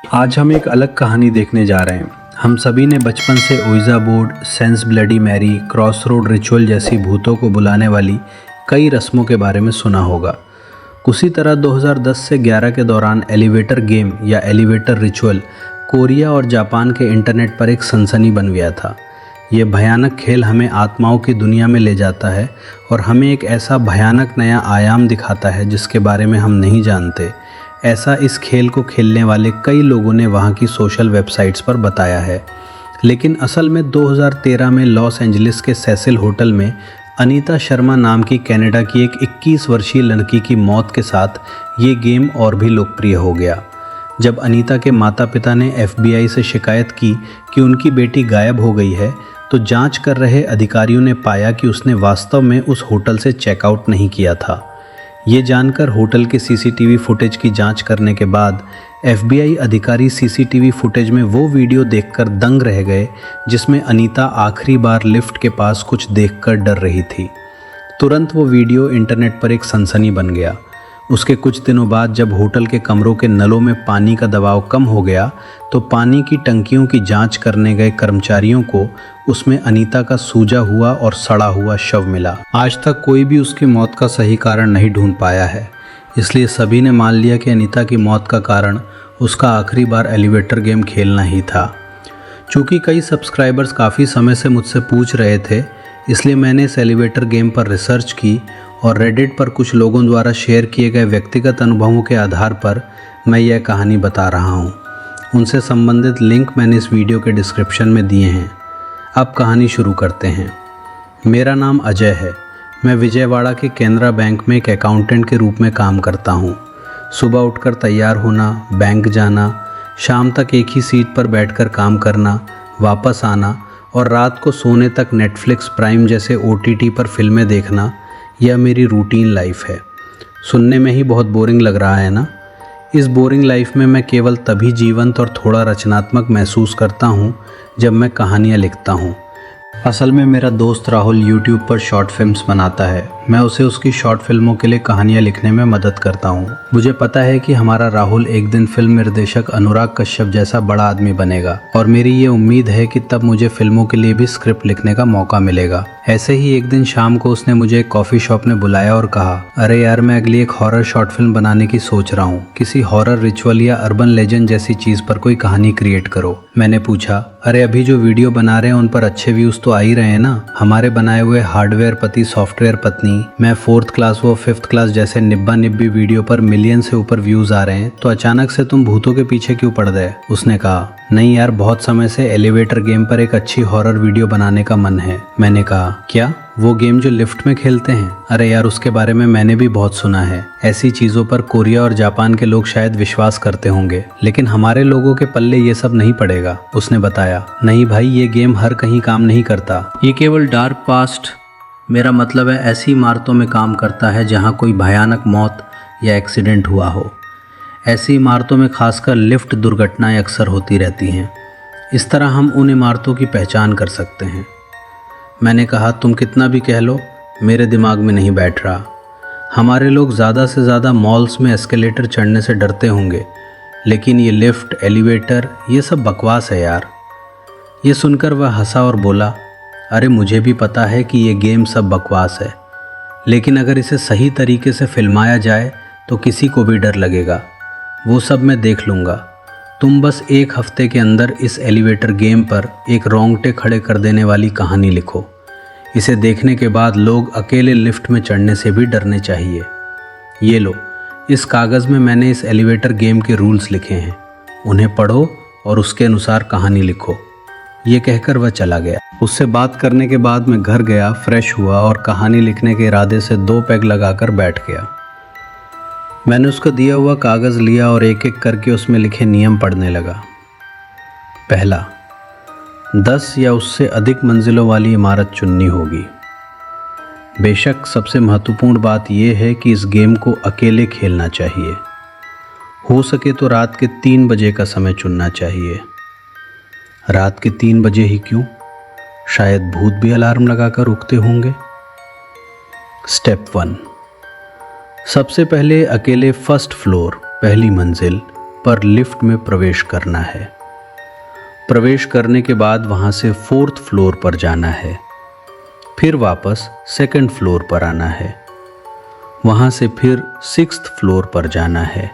आज हम एक अलग कहानी देखने जा रहे हैं। हम सभी ने बचपन से Ouija board, seance bloody Mary, cross road ritual जैसी भूतों को बुलाने वाली कई रस्मों के बारे में सुना होगा। उसी तरह 2010 से 11 के दौरान एलिवेटर गेम या एलिवेटर रिचुअल कोरिया और जापान के इंटरनेट पर एक सनसनी बन गया था। ये भयानक खेल हमें आत्माओं की दुनिया में ले जाता है और हमें एक ऐसा भयानक नया आयाम दिखाता है जिसके बारे में हम नहीं जानते। ऐसा इस खेल को खेलने वाले कई लोगों ने वहाँ की सोशल वेबसाइट्स पर बताया है। लेकिन असल में 2013 में लॉस एंजलिस के सेसिल होटल में अनीता शर्मा नाम की कनाडा की एक 21 वर्षीय लड़की की मौत के साथ ये गेम और भी लोकप्रिय हो गया। जब अनीता के माता पिता ने FBI से शिकायत की कि उनकी बेटी गायब हो गई है, तो जांच कर रहे अधिकारियों ने पाया कि उसने वास्तव में उस होटल से चेकआउट नहीं किया था। ये जानकर होटल के CCTV फुटेज की जांच करने के बाद FBI अधिकारी CCTV फुटेज में वो वीडियो देखकर दंग रह गए जिसमें अनीता आखिरी बार लिफ्ट के पास कुछ देखकर डर रही थी। तुरंत वो वीडियो इंटरनेट पर एक सनसनी बन गया। उसके कुछ दिनों बाद जब होटल के कमरों के नलों में पानी का दबाव कम हो गया, तो पानी की टंकियों की जांच करने गए कर्मचारियों को उसमें अनीता का सूजा हुआ और सड़ा हुआ शव मिला। आज तक कोई भी उसकी मौत का सही कारण नहीं ढूंढ पाया है, इसलिए सभी ने मान लिया कि अनीता की मौत का कारण उसका आखिरी बार एलिवेटर गेम खेलना ही था। चूँकि कई सब्सक्राइबर्स काफ़ी समय से मुझसे पूछ रहे थे, इसलिए मैंने इस एलिवेटर गेम पर रिसर्च की और रेडिट पर कुछ लोगों द्वारा शेयर किए गए व्यक्तिगत अनुभवों के आधार पर मैं यह कहानी बता रहा हूँ। उनसे संबंधित लिंक मैंने इस वीडियो के डिस्क्रिप्शन में दिए हैं। अब कहानी शुरू करते हैं। मेरा नाम अजय है। मैं विजयवाड़ा के केनरा बैंक में एक अकाउंटेंट के रूप में काम करता हूँ। सुबह उठकर तैयार होना, बैंक जाना, शाम तक एक ही सीट पर बैठकर काम करना, वापस आना और रात को सोने तक नेटफ्लिक्स, प्राइम जैसे OTT पर फिल्में देखना, यह मेरी रूटीन लाइफ है। सुनने में ही बहुत बोरिंग लग रहा है ना? इस बोरिंग लाइफ में मैं केवल तभी जीवंत और थोड़ा रचनात्मक महसूस करता हूँ जब मैं कहानियाँ लिखता हूँ। असल में मेरा दोस्त राहुल YouTube पर शॉर्ट फिल्म्स बनाता है। मैं उसे उसकी शॉर्ट फिल्मों के लिए कहानियाँ लिखने में मदद करता हूँ। मुझे पता है कि हमारा राहुल एक दिन फिल्म निर्देशक अनुराग कश्यप जैसा बड़ा आदमी बनेगा और मेरी ये उम्मीद है कि तब मुझे फिल्मों के लिए भी स्क्रिप्ट लिखने का मौका मिलेगा। ऐसे ही एक दिन शाम को उसने मुझे एक कॉफ़ी शॉप में बुलाया और कहा, अरे यार, मैं अगली एक हॉरर शॉर्ट फिल्म बनाने की सोच रहा हूँ। किसी हॉरर रिचुअल या अर्बन लेजेंड जैसी चीज़ पर कोई कहानी क्रिएट करो। मैंने पूछा, अरे अभी जो वीडियो बना रहे हैं उन पर अच्छे व्यूज़ तो आ ही रहे हैं ना? हमारे बनाए हुए हार्डवेयर पति सॉफ्टवेयर पत्नी, मैं 4th क्लास वो 5th क्लास जैसे निब्बा निब्बी वीडियो पर मिलियन से ऊपर व्यूज़ आ रहे हैं, तो अचानक से तुम भूतों के पीछे क्यों पड़ गए? उसने कहा, नहीं यार, बहुत समय से एलिवेटर गेम पर एक अच्छी हॉरर वीडियो बनाने का मन है। मैंने कहा, क्या? वो गेम जो लिफ्ट में खेलते हैं? अरे यार, उसके बारे में मैंने भी बहुत सुना है। ऐसी चीज़ों पर कोरिया और जापान के लोग शायद विश्वास करते होंगे, लेकिन हमारे लोगों के पल्ले ये सब नहीं पड़ेगा। उसने बताया, नहीं भाई, ये गेम हर कहीं काम नहीं करता। ये केवल डार्क पास्ट, मेरा मतलब है ऐसी इमारतों में काम करता है जहाँ कोई भयानक मौत या एक्सीडेंट हुआ हो। ऐसी इमारतों में खासकर लिफ्ट दुर्घटनाएं अक्सर होती रहती हैं। इस तरह हम उन इमारतों की पहचान कर सकते हैं। मैंने कहा, तुम कितना भी कह लो, मेरे दिमाग में नहीं बैठ रहा। हमारे लोग ज़्यादा से ज़्यादा मॉल्स में एस्केलेटर चढ़ने से डरते होंगे, लेकिन ये लिफ्ट, एलिवेटर, ये सब बकवास है यार। ये सुनकर वह हंसा और बोला, अरे मुझे भी पता है कि ये गेम सब बकवास है, लेकिन अगर इसे सही तरीके से फिल्माया जाए तो किसी को भी डर लगेगा। वो सब मैं देख लूँगा। तुम बस एक हफ्ते के अंदर इस एलिवेटर गेम पर एक रोंगटे खड़े कर देने वाली कहानी लिखो। इसे देखने के बाद लोग अकेले लिफ्ट में चढ़ने से भी डरने चाहिए। ये लो, इस कागज़ में मैंने इस एलिवेटर गेम के रूल्स लिखे हैं। उन्हें पढ़ो और उसके अनुसार कहानी लिखो। ये कहकर वह चला गया। उससे बात करने के बाद मैं घर गया, फ्रेश हुआ और कहानी लिखने के इरादे से 2 पैग लगाकर बैठ गया। मैंने उसका दिया हुआ कागज़ लिया और एक एक करके उसमें लिखे नियम पढ़ने लगा। पहला, 10 या उससे अधिक मंजिलों वाली इमारत चुननी होगी। बेशक सबसे महत्वपूर्ण बात यह है कि इस गेम को अकेले खेलना चाहिए। हो सके तो रात के 3 बजे का समय चुनना चाहिए। रात के 3 बजे ही क्यों? शायद भूत भी अलार्म लगाकर उठते होंगे। स्टेप 1, सबसे पहले अकेले फर्स्ट फ्लोर, पहली मंजिल पर लिफ्ट में प्रवेश करना है। प्रवेश करने के बाद वहाँ से 4th फ्लोर पर जाना है, फिर वापस 2nd फ्लोर पर आना है, वहाँ से फिर 6th फ्लोर पर जाना है,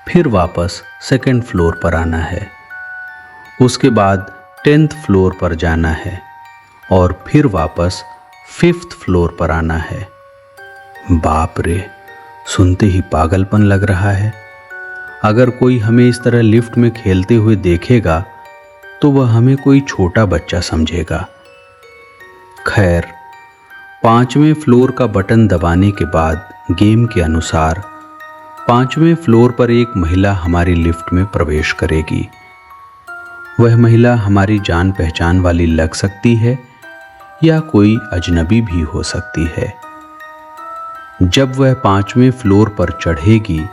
फिर वापस 2nd फ्लोर पर आना है, उसके बाद 10th फ्लोर पर जाना है और फिर वापस 5th फ्लोर पर आना है। बाप रे, सुनते ही पागलपन लग रहा है। अगर कोई हमें इस तरह लिफ्ट में खेलते हुए देखेगा तो वह हमें कोई छोटा बच्चा समझेगा। खैर, 5वें फ्लोर का बटन दबाने के बाद गेम के अनुसार 5वें फ्लोर पर एक महिला हमारी लिफ्ट में प्रवेश करेगी। वह महिला हमारी जान पहचान वाली लग सकती है या कोई अजनबी भी हो सकती है। जब वह 5वें फ्लोर पर चढ़ेगी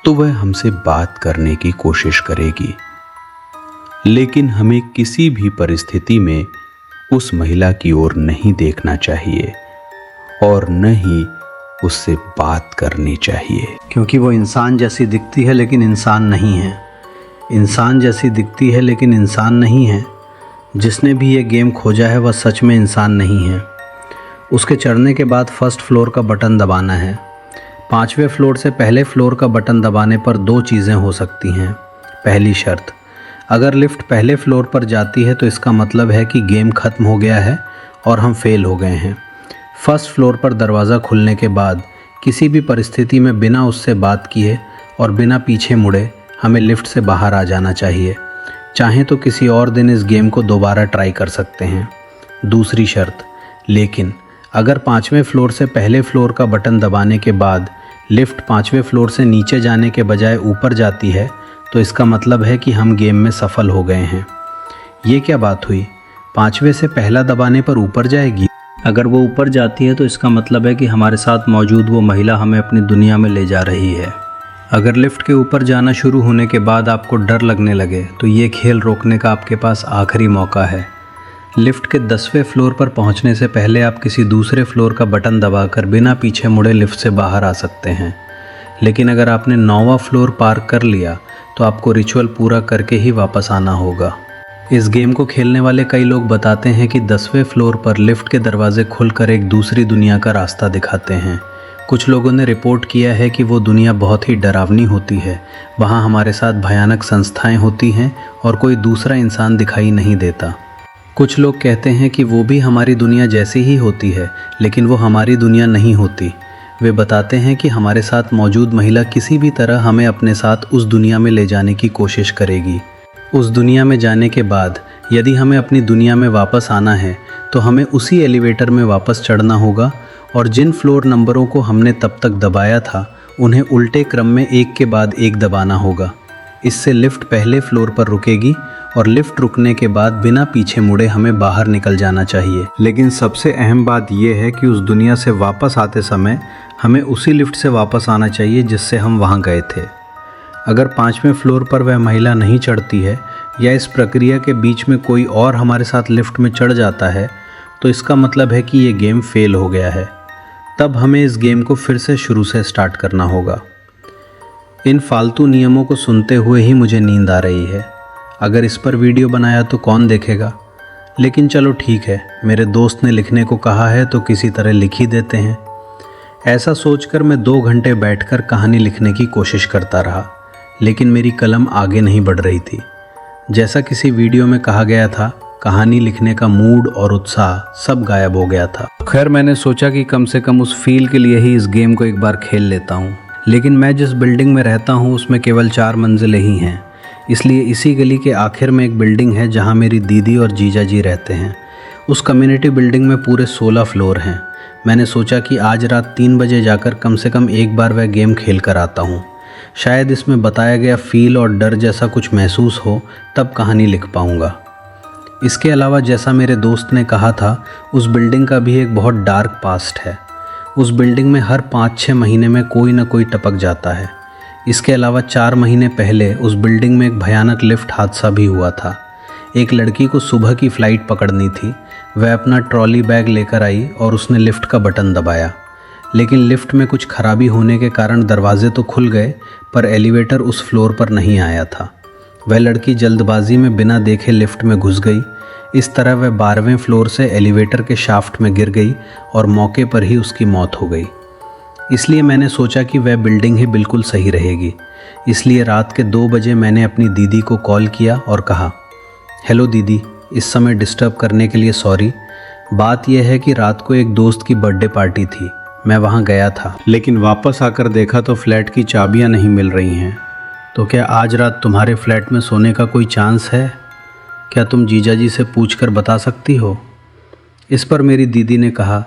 तो वह हमसे बात करने की कोशिश करेगी, लेकिन हमें किसी भी परिस्थिति में उस महिला की ओर नहीं देखना चाहिए और न ही उससे बात करनी चाहिए, क्योंकि वो इंसान जैसी दिखती है लेकिन इंसान नहीं है। इंसान जैसी दिखती है लेकिन इंसान नहीं है। जिसने भी ये गेम खोजा है वह सच में इंसान नहीं है। उसके चढ़ने के बाद 1st फ्लोर का बटन दबाना है। 5वें फ्लोर से पहले फ्लोर का बटन दबाने पर 2 चीज़ें हो सकती हैं। पहली शर्त, अगर लिफ्ट पहले फ्लोर पर जाती है तो इसका मतलब है कि गेम ख़त्म हो गया है और हम फेल हो गए हैं। 1st फ्लोर पर दरवाज़ा खुलने के बाद किसी भी परिस्थिति में बिना उससे बात किए और बिना पीछे मुड़े हमें लिफ्ट से बाहर आ जाना चाहिए। चाहें तो किसी और दिन इस गेम को दोबारा ट्राई कर सकते हैं। दूसरी शर्त, लेकिन अगर 5वें फ्लोर से पहले फ्लोर का बटन दबाने के बाद लिफ्ट 5वें फ्लोर से नीचे जाने के बजाय ऊपर जाती है तो इसका मतलब है कि हम गेम में सफल हो गए हैं। ये क्या बात हुई? 5वें से पहला दबाने पर ऊपर जाएगी? अगर वो ऊपर जाती है तो इसका मतलब है कि हमारे साथ मौजूद वो महिला हमें अपनी दुनिया में ले जा रही है। अगर लिफ्ट के ऊपर जाना शुरू होने के बाद आपको डर लगने लगे तो ये खेल रोकने का आपके पास आखिरी मौका है। लिफ्ट के 10वें फ्लोर पर पहुंचने से पहले आप किसी दूसरे फ्लोर का बटन दबाकर बिना पीछे मुड़े लिफ्ट से बाहर आ सकते हैं, लेकिन अगर आपने 9वां फ्लोर पार कर लिया तो आपको रिचुअल पूरा करके ही वापस आना होगा। इस गेम को खेलने वाले कई लोग बताते हैं कि 10वें फ्लोर पर लिफ्ट के दरवाजे खुलकर एक दूसरी दुनिया का रास्ता दिखाते हैं। कुछ लोगों ने रिपोर्ट किया है कि वो दुनिया बहुत ही डरावनी होती है। वहाँ हमारे साथ भयानक संस्थाएं होती हैं और कोई दूसरा इंसान दिखाई नहीं देता। कुछ लोग कहते हैं कि वो भी हमारी दुनिया जैसी ही होती है, लेकिन वो हमारी दुनिया नहीं होती। वे बताते हैं कि हमारे साथ मौजूद महिला किसी भी तरह हमें अपने साथ उस दुनिया में ले जाने की कोशिश करेगी। उस दुनिया में जाने के बाद यदि हमें अपनी दुनिया में वापस आना है तो हमें उसी एलिवेटर में वापस चढ़ना होगा और जिन फ्लोर नंबरों को हमने तब तक दबाया था उन्हें उल्टे क्रम में एक के बाद एक दबाना होगा। इससे लिफ्ट पहले फ्लोर पर रुकेगी और लिफ्ट रुकने के बाद बिना पीछे मुड़े हमें बाहर निकल जाना चाहिए। लेकिन सबसे अहम बात यह है कि उस दुनिया से वापस आते समय हमें उसी लिफ्ट से वापस आना चाहिए जिससे हम वहां गए थे। अगर 5वें फ्लोर पर वह महिला नहीं चढ़ती है या इस प्रक्रिया के बीच में कोई और हमारे साथ लिफ्ट में चढ़ जाता है तो इसका मतलब है कि ये गेम फेल हो गया है। तब हमें इस गेम को फिर से शुरू से स्टार्ट करना होगा। इन फालतू नियमों को सुनते हुए ही मुझे नींद आ रही है। अगर इस पर वीडियो बनाया तो कौन देखेगा, लेकिन चलो ठीक है, मेरे दोस्त ने लिखने को कहा है तो किसी तरह लिख ही देते हैं। ऐसा सोचकर मैं 2 घंटे बैठकर कहानी लिखने की कोशिश करता रहा, लेकिन मेरी कलम आगे नहीं बढ़ रही थी। जैसा किसी वीडियो में कहा गया था, कहानी लिखने का मूड और उत्साह सब गायब हो गया था। खैर, मैंने सोचा कि कम से कम उस फील के लिए ही इस गेम को एक बार खेल लेता हूँ। लेकिन मैं जिस बिल्डिंग में रहता हूँ उसमें केवल 4 मंजिलें ही हैं, इसलिए इसी गली के आखिर में एक बिल्डिंग है जहाँ मेरी दीदी और जीजा जी रहते हैं। उस कम्युनिटी बिल्डिंग में पूरे 16 फ्लोर हैं। मैंने सोचा कि आज रात 3 बजे जाकर कम से कम एक बार वह गेम खेल कर आता हूँ। शायद इसमें बताया गया फील और डर जैसा कुछ महसूस हो, तब कहानी लिख पाऊँगा। इसके अलावा जैसा मेरे दोस्त ने कहा था, उस बिल्डिंग का भी एक बहुत डार्क पास्ट है। उस बिल्डिंग में हर 5-6 महीने में कोई ना कोई टपक जाता है। इसके अलावा 4 महीने पहले उस बिल्डिंग में एक भयानक लिफ्ट हादसा भी हुआ था। एक लड़की को सुबह की फ़्लाइट पकड़नी थी। वह अपना ट्रॉली बैग लेकर आई और उसने लिफ्ट का बटन दबाया। लेकिन लिफ्ट में कुछ खराबी होने के कारण दरवाजे तो खुल गए पर एलिवेटर उस फ्लोर पर नहीं आया था। वह लड़की जल्दबाजी में बिना देखे लिफ्ट में घुस गई। इस तरह वह 12वें फ्लोर से एलिवेटर के शाफ्ट में गिर गई और मौके पर ही उसकी मौत हो गई। इसलिए मैंने सोचा कि वह बिल्डिंग ही बिल्कुल सही रहेगी। इसलिए रात के 2 बजे मैंने अपनी दीदी को कॉल किया और कहा, हेलो दीदी, इस समय डिस्टर्ब करने के लिए सॉरी। बात यह है कि रात को एक दोस्त की बर्थडे पार्टी थी, मैं वहाँ गया था, लेकिन वापस आकर देखा तो फ्लैट की चाबियाँ नहीं मिल रही हैं। तो क्या आज रात तुम्हारे फ्लैट में सोने का कोई चांस है? क्या तुम जीजा जी से पूछकर बता सकती हो? इस पर मेरी दीदी ने कहा,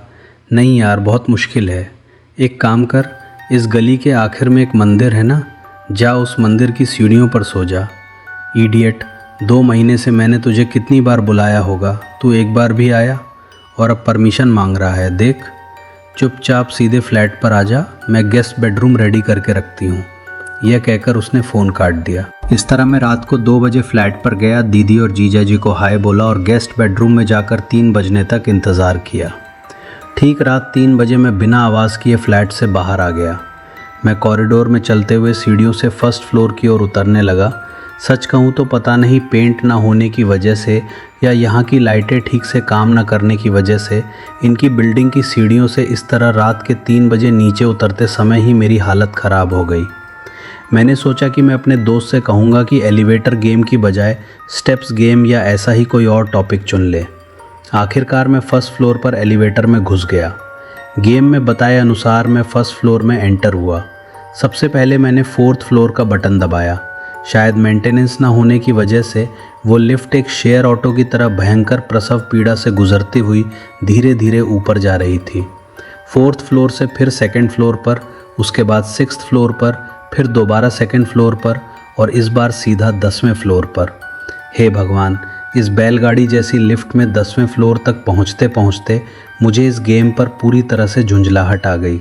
नहीं यार, बहुत मुश्किल है। एक काम कर, इस गली के आखिर में एक मंदिर है ना, जा उस मंदिर की सीढ़ियों पर सो जा। इडियट, 2 महीने से मैंने तुझे कितनी बार बुलाया होगा, तू एक बार भी आया और अब परमिशन मांग रहा है। देख, चुपचाप सीधे फ्लैट पर आ जा, मैं गेस्ट बेडरूम रेडी करके रखती हूँ। यह कहकर उसने फ़ोन काट दिया। इस तरह मैं रात को 2 बजे फ्लैट पर गया, दीदी और जीजा जी को हाय बोला और गेस्ट बेडरूम में जाकर 3 बजने तक इंतज़ार किया। ठीक रात 3 बजे मैं बिना आवाज़ किए फ्लैट से बाहर आ गया। मैं कॉरिडोर में चलते हुए सीढ़ियों से फर्स्ट फ्लोर की ओर उतरने लगा। सच कहूँ तो पता नहीं पेंट ना होने की वजह से या यहाँ की लाइटें ठीक से काम ना करने की वजह से इनकी बिल्डिंग की सीढ़ियों से इस तरह रात के 3 बजे नीचे उतरते समय ही मेरी हालत ख़राब हो गई। मैंने सोचा कि मैं अपने दोस्त से कहूँगा कि एलिवेटर गेम की बजाय स्टेप्स गेम या ऐसा ही कोई और टॉपिक चुन ले। आखिरकार मैं फर्स्ट फ्लोर पर एलिवेटर में घुस गया। गेम में बताए अनुसार मैं फर्स्ट फ्लोर में एंटर हुआ। सबसे पहले मैंने 4th फ्लोर का बटन दबाया। शायद मेंटेनेंस ना होने की वजह से वो लिफ्ट एक शेयर ऑटो की तरह भयंकर प्रसव पीड़ा से गुजरती हुई धीरे धीरे ऊपर जा रही थी। 4th फ्लोर से फिर 2nd फ्लोर पर, उसके बाद 6th फ्लोर पर, फिर दोबारा 2nd फ्लोर पर और इस बार सीधा 10वें फ्लोर पर। हे भगवान, इस बैलगाड़ी जैसी लिफ्ट में 10वें फ्लोर तक पहुंचते पहुंचते मुझे इस गेम पर पूरी तरह से झुंझलाहट आ गई।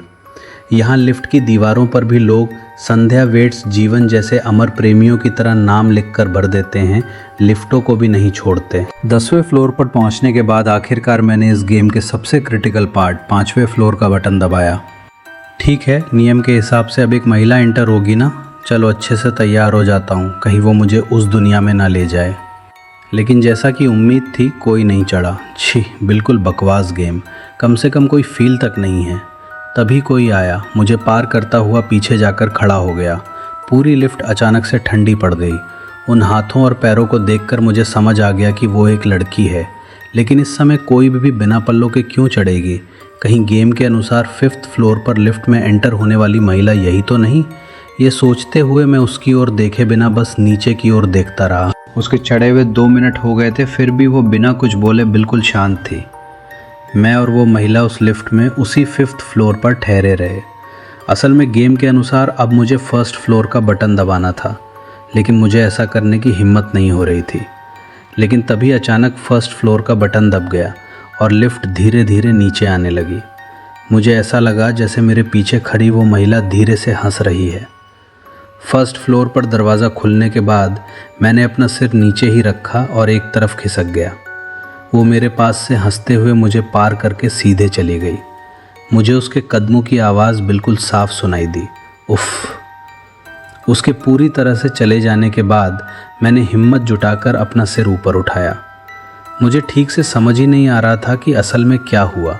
यहाँ लिफ्ट की दीवारों पर भी लोग संध्या वेट्स जीवन जैसे अमर प्रेमियों की तरह नाम लिखकर भर देते हैं, लिफ्टों को भी नहीं छोड़ते। 10वें फ्लोर पर पहुँचने के बाद आखिरकार मैंने इस गेम के सबसे क्रिटिकल पार्ट 5वें फ्लोर का बटन दबाया। ठीक है, नियम के हिसाब से अब एक महिला एंटर होगी ना, चलो अच्छे से तैयार हो जाता हूँ, कहीं वो मुझे उस दुनिया में ना ले जाए। लेकिन जैसा कि उम्मीद थी, कोई नहीं चढ़ा। छी, बिल्कुल बकवास गेम, कम से कम कोई फील तक नहीं है। तभी कोई आया, मुझे पार करता हुआ पीछे जाकर खड़ा हो गया। पूरी लिफ्ट अचानक से ठंडी पड़ गई। उन हाथों और पैरों को देखकर मुझे समझ आ गया कि वो एक लड़की है। लेकिन इस समय कोई भी बिना पल्लों के क्यों चढ़ेगी? कहीं गेम के अनुसार 5th फ्लोर पर लिफ्ट में एंटर होने वाली महिला यही तो नहीं? ये सोचते हुए मैं उसकी ओर देखे बिना बस नीचे की ओर देखता रहा। उसके चढ़े हुए 2 मिनट हो गए थे, फिर भी वो बिना कुछ बोले बिल्कुल शांत थी। मैं और वो महिला उस लिफ्ट में उसी 5th फ्लोर पर ठहरे रहे। असल में गेम के अनुसार अब मुझे 1st फ्लोर का बटन दबाना था, लेकिन मुझे ऐसा करने की हिम्मत नहीं हो रही थी। लेकिन तभी अचानक 1st फ्लोर का बटन दब गया और लिफ्ट धीरे धीरे नीचे आने लगी। मुझे ऐसा लगा जैसे मेरे पीछे खड़ी वो महिला धीरे से हंस रही है। 1st फ्लोर पर दरवाज़ा खुलने के बाद मैंने अपना सिर नीचे ही रखा और एक तरफ खिसक गया। वो मेरे पास से हंसते हुए मुझे पार करके सीधे चली गई। मुझे उसके कदमों की आवाज़ बिल्कुल साफ सुनाई दी। उफ़। उसके पूरी तरह से चले जाने के बाद मैंने हिम्मत जुटाकर अपना सिर ऊपर उठाया। मुझे ठीक से समझ ही नहीं आ रहा था कि असल में क्या हुआ।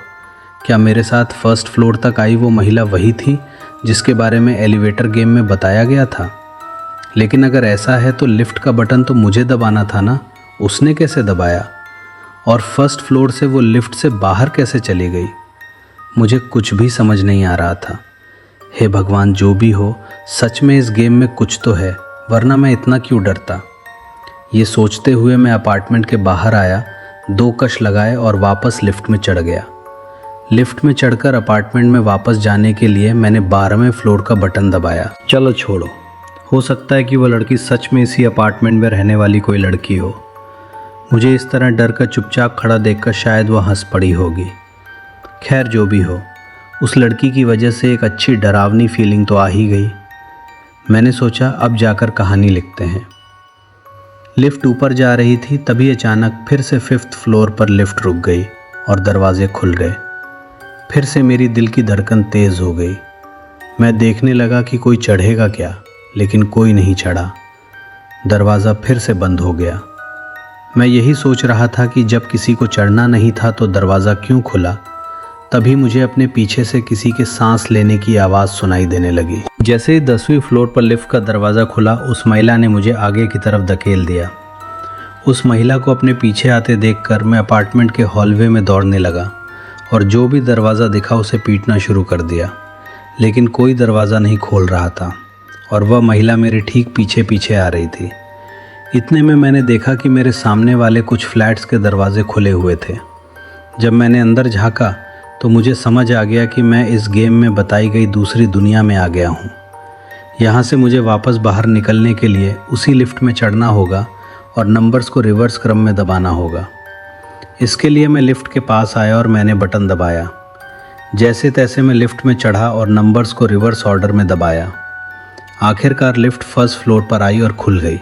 क्या मेरे साथ 1st फ्लोर तक आई वो महिला वही थी जिसके बारे में एलिवेटर गेम में बताया गया था? लेकिन अगर ऐसा है तो लिफ्ट का बटन तो मुझे दबाना था ना, उसने कैसे दबाया? और 1st फ्लोर से वो लिफ्ट से बाहर कैसे चली गई? मुझे कुछ भी समझ नहीं आ रहा था। हे भगवान, जो भी हो, सच में इस गेम में कुछ तो है, वरना मैं इतना क्यों डरता? ये सोचते हुए मैं अपार्टमेंट के बाहर आया, 2 कश लगाए और वापस लिफ्ट में चढ़ गया। लिफ्ट में चढ़कर अपार्टमेंट में वापस जाने के लिए मैंने 12वें फ्लोर का बटन दबाया। चलो छोड़ो, हो सकता है कि वो लड़की सच में इसी अपार्टमेंट में रहने वाली कोई लड़की हो। मुझे इस तरह डर कर चुपचाप खड़ा देखकर शायद वह हंस पड़ी होगी। खैर, जो भी हो, उस लड़की की वजह से एक अच्छी डरावनी फीलिंग तो आ ही गई। मैंने सोचा अब जाकर कहानी लिखते हैं। लिफ्ट ऊपर जा रही थी, तभी अचानक फिर से 5th फ्लोर पर लिफ्ट रुक गई और दरवाजे खुल गए। फिर से मेरी दिल की धड़कन तेज़ हो गई। मैं देखने लगा कि कोई चढ़ेगा क्या, लेकिन कोई नहीं चढ़ा। दरवाज़ा फिर से बंद हो गया। मैं यही सोच रहा था कि जब किसी को चढ़ना नहीं था तो दरवाज़ा क्यों खुला। तभी मुझे अपने पीछे से किसी के सांस लेने की आवाज़ सुनाई देने लगी। जैसे ही 10वीं फ्लोर पर लिफ्ट का दरवाज़ा खुला, उस महिला ने मुझे आगे की तरफ धकेल दिया। उस महिला को अपने पीछे आते देखकर मैं अपार्टमेंट के हॉलवे में दौड़ने लगा और जो भी दरवाज़ा दिखा उसे पीटना शुरू कर दिया, लेकिन कोई दरवाज़ा नहीं खोल रहा था और वह महिला मेरे ठीक पीछे पीछे आ रही थी। इतने में मैंने देखा कि मेरे सामने वाले कुछ फ्लैट्स के दरवाजे खुले हुए थे। जब मैंने अंदर झांका तो मुझे समझ आ गया कि मैं इस गेम में बताई गई दूसरी दुनिया में आ गया हूँ। यहाँ से मुझे वापस बाहर निकलने के लिए उसी लिफ्ट में चढ़ना होगा और नंबर्स को रिवर्स क्रम में दबाना होगा। इसके लिए मैं लिफ्ट के पास आया और मैंने बटन दबाया। जैसे तैसे मैं लिफ्ट में चढ़ा और नंबर्स को रिवर्स ऑर्डर में दबाया। आखिरकार लिफ्ट फर्स्ट फ्लोर पर आई और खुल गई।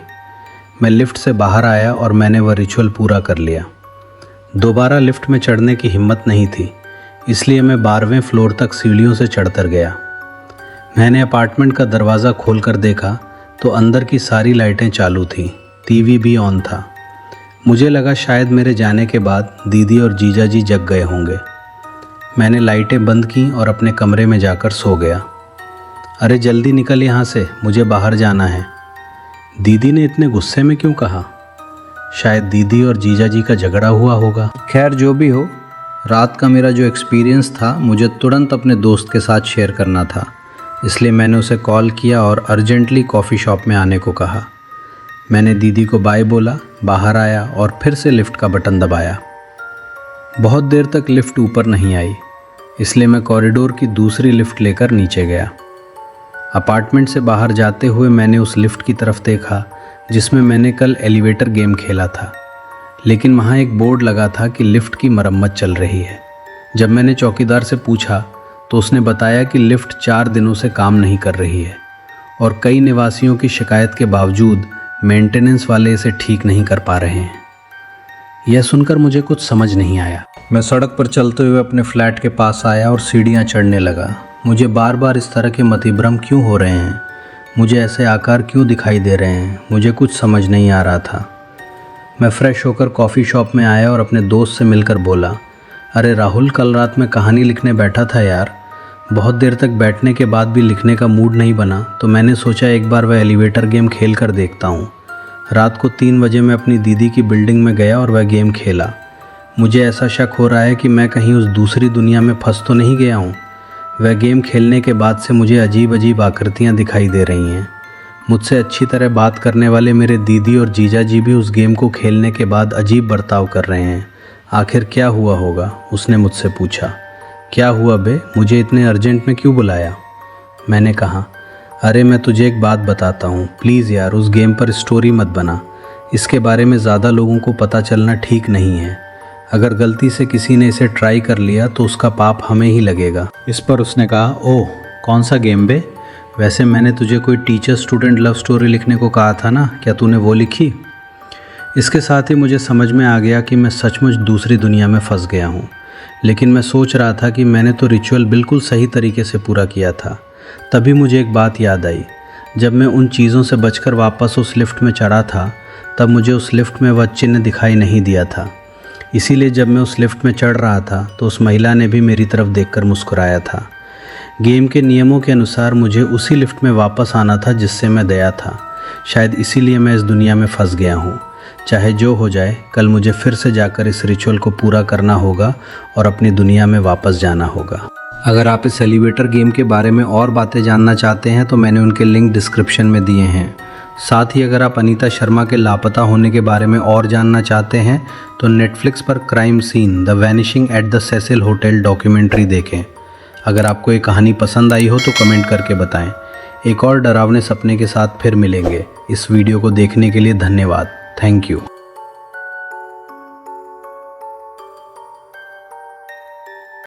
मैं लिफ्ट से बाहर आया और मैंने वह रिचुअल पूरा कर लिया। दोबारा लिफ्ट में चढ़ने की हिम्मत नहीं थी, इसलिए मैं 12वें फ्लोर तक सीढ़ियों से चढ़कर गया। मैंने अपार्टमेंट का दरवाज़ा खोलकर देखा तो अंदर की सारी लाइटें चालू थीं, टीवी भी ऑन था। मुझे लगा शायद मेरे जाने के बाद दीदी और जीजा जी जग गए होंगे। मैंने लाइटें बंद की और अपने कमरे में जाकर सो गया। अरे जल्दी निकल यहाँ से, मुझे बाहर जाना है। दीदी ने इतने गुस्से में क्यों कहा? शायद दीदी और जीजा जी का झगड़ा हुआ होगा। खैर जो भी हो, रात का मेरा जो एक्सपीरियंस था मुझे तुरंत अपने दोस्त के साथ शेयर करना था, इसलिए मैंने उसे कॉल किया और अर्जेंटली कॉफ़ी शॉप में आने को कहा। मैंने दीदी को बाय बोला, बाहर आया और फिर से लिफ्ट का बटन दबाया। बहुत देर तक लिफ्ट ऊपर नहीं आई, इसलिए मैं कॉरिडोर की दूसरी लिफ्ट लेकर नीचे गया। अपार्टमेंट से बाहर जाते हुए मैंने उस लिफ्ट की तरफ देखा जिसमें मैंने कल एलिवेटर गेम खेला था, लेकिन वहाँ एक बोर्ड लगा था कि लिफ्ट की मरम्मत चल रही है। जब मैंने चौकीदार से पूछा तो उसने बताया कि लिफ्ट 4 दिनों से काम नहीं कर रही है और कई निवासियों की शिकायत के बावजूद मेंटेनेंस वाले इसे ठीक नहीं कर पा रहे हैं। यह सुनकर मुझे कुछ समझ नहीं आया। मैं सड़क पर चलते हुए अपने फ्लैट के पास आया और सीढ़ियाँ चढ़ने लगा। मुझे बार बार इस तरह के मतिभ्रम क्यों हो रहे हैं? मुझे ऐसे आकार क्यों दिखाई दे रहे हैं? मुझे कुछ समझ नहीं आ रहा था। मैं फ़्रेश होकर कॉफ़ी शॉप में आया और अपने दोस्त से मिलकर बोला, अरे राहुल, कल रात मैं कहानी लिखने बैठा था यार। बहुत देर तक बैठने के बाद भी लिखने का मूड नहीं बना, तो मैंने सोचा एक बार वह एलिवेटर गेम खेल कर देखता हूँ। रात को 3 बजे मैं अपनी दीदी की बिल्डिंग में गया और वह गेम खेला। मुझे ऐसा शक हो रहा है कि मैं कहीं उस दूसरी दुनिया में फंस तो नहीं गया हूँ। वह गेम खेलने के बाद से मुझे अजीब अजीब आकृतियाँ दिखाई दे रही हैं। मुझसे अच्छी तरह बात करने वाले मेरे दीदी और जीजा जी भी उस गेम को खेलने के बाद अजीब बर्ताव कर रहे हैं। आखिर क्या हुआ होगा? उसने मुझसे पूछा। क्या हुआ बे, मुझे इतने अर्जेंट में क्यों बुलाया? मैंने कहा, अरे मैं तुझे एक बात बताता हूँ, प्लीज़ यार उस गेम पर स्टोरी मत बना। इसके बारे में ज़्यादा लोगों को पता चलना ठीक नहीं है। अगर गलती से किसी ने इसे ट्राई कर लिया तो उसका पाप हमें ही लगेगा। इस पर उसने कहा, ओह कौन सा गेम बे? वैसे मैंने तुझे कोई टीचर स्टूडेंट लव स्टोरी लिखने को कहा था ना, क्या तूने वो लिखी? इसके साथ ही मुझे समझ में आ गया कि मैं सचमुच दूसरी दुनिया में फंस गया हूँ। लेकिन मैं सोच रहा था कि मैंने तो रिचुअल बिल्कुल सही तरीके से पूरा किया था। तभी मुझे एक बात याद आई। जब मैं उन चीज़ों से बचकर वापस उस लिफ्ट में चढ़ा था, तब मुझे उस लिफ्ट में वह चिन्ह दिखाई नहीं दिया था। इसीलिए जब मैं उस लिफ्ट में चढ़ रहा था तो उस महिला ने भी मेरी तरफ देखकर मुस्कुराया था। गेम के नियमों के अनुसार मुझे उसी लिफ्ट में वापस आना था जिससे मैं गया था। शायद इसीलिए मैं इस दुनिया में फंस गया हूँ। चाहे जो हो जाए, कल मुझे फिर से जाकर इस रिचुअल को पूरा करना होगा और अपनी दुनिया में वापस जाना होगा। अगर आप इस एलिवेटर गेम के बारे में और बातें जानना चाहते हैं तो मैंने उनके लिंक डिस्क्रिप्शन में दिए हैं। साथ ही अगर आप अनीता शर्मा के लापता होने के बारे में और जानना चाहते हैं तो नेटफ्लिक्स पर Crime Scene the Vanishing at the Cecil Hotel documentary देखें। अगर आपको ये कहानी पसंद आई हो तो कमेंट करके बताएं। एक और डरावने सपने के साथ फिर मिलेंगे। इस वीडियो को देखने के लिए धन्यवाद। Thank you.